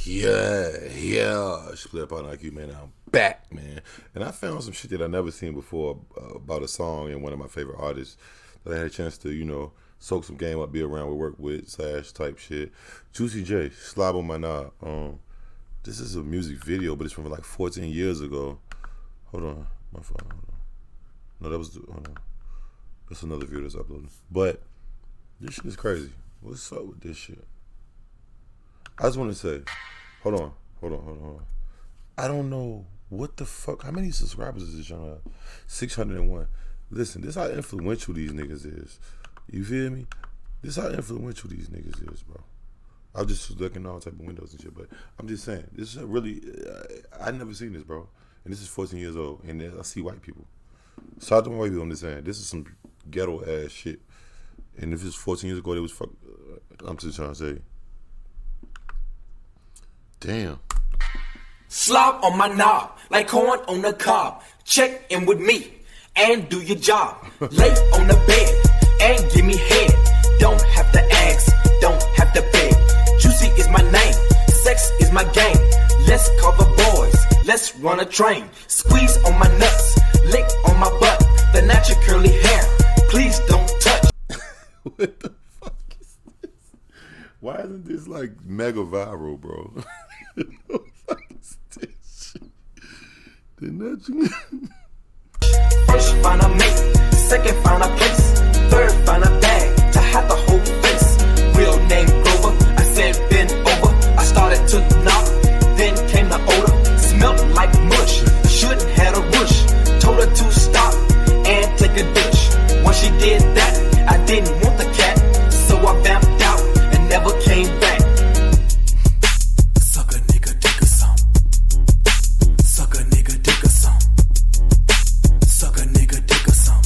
Yeah, split up on like you, man. I'm back, man. And I found some shit that I never seen before about a song and one of my favorite artists that I had a chance to, soak some game up, be around with, work with, / type shit. Juicy J, Slob on my knob. This is a music video, but it's from like 14 years ago. Hold on, my phone. Hold on. No, hold on. That's another video that's uploaded. But this shit is crazy. What's up with this shit? I just want to say, hold on. I don't know what the fuck. How many subscribers does this channel have? 601. Listen, this how influential these niggas is. You feel me? This how influential these niggas is, bro. I was just looking at all type of windows and shit, but I'm just saying, this is really, I never seen this, bro. And this is 14 years old, and I see white people. Shout out to my white people, I'm just saying, this is some ghetto ass shit. And if it's 14 years ago, it was fuck. I'm just trying to say, damn. Slob on my knob, like corn on the cob. Check in with me and do your job. Lay on the bed and give me head. Don't have to ask, don't have to beg. Juicy is my name, sex is my game. Let's call the boys, let's run a train. Squeeze on my nuts, lick on my butt. The natural curly hair, please don't touch. What the fuck is this? Why isn't this like mega viral, bro? What the fuck is this shit? The natural. First find a mate, second find a place, third find a bag to hide the whole face. Real name Grover, I said bend over. I started to knock, then came the odor. Smelled like mush, shouldn't had a rush. Told her to stop and take a douche. Once she did that, I didn't want the cat, so I vamped out and never came back. Suck a nigga, dick or some. Suck a nigga, dick or some. Suck a nigga, dick or some.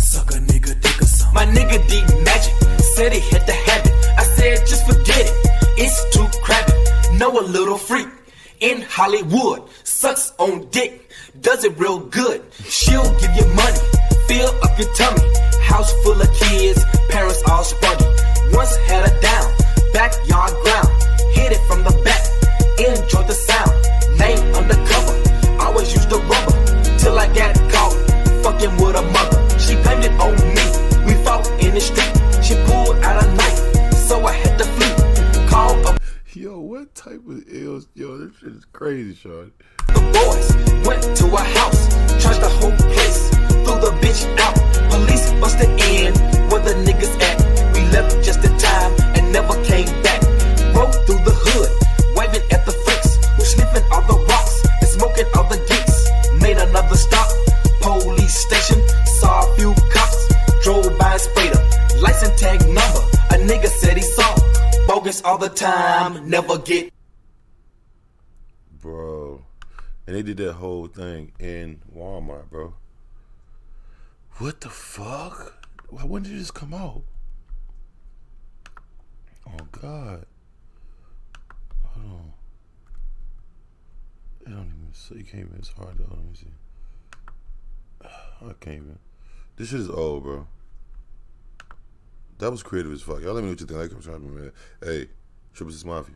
Suck a nigga, dick or some. My nigga did magic, said he had to have it. I said just forget it, it's too crabby. Know a little freak in Hollywood, sucks on dick, does it real good. She'll give you money, fill up your tummy. House full of kids, parents all spruggy. Once had her down, backyard ground. Hit it from the back, enjoy the sound. Name undercover, always use the rubber. Till I got caught, fucking with a mother. She blamed it on me, we fought in the street. She pulled out a knife, so I had to flee. Call up. Yo, what type of ills? Yo, this shit is crazy, Sean. The boys went to a house, charged the whole place, threw the bitch out. Police busted in, where the niggas at. We left just in time and never came back. Rode through the hood, waving at the freaks who sniffing all the rocks and smoking all the geeks. Made another stop, police station, saw a few cops, drove by and sprayed them. License tag number, a nigga said he saw. Bogus all the time, never get. Bro. And they did that whole thing in Walmart, bro. What the fuck? When did this come out? Oh, God. Hold on. It don't even say. You can't even. It's hard to. Let me see. I can't even. This shit is old, bro. That was creative as fuck. Y'all let me know what you think. Like, I'm trying to, man. Hey, Triple Six Mafia.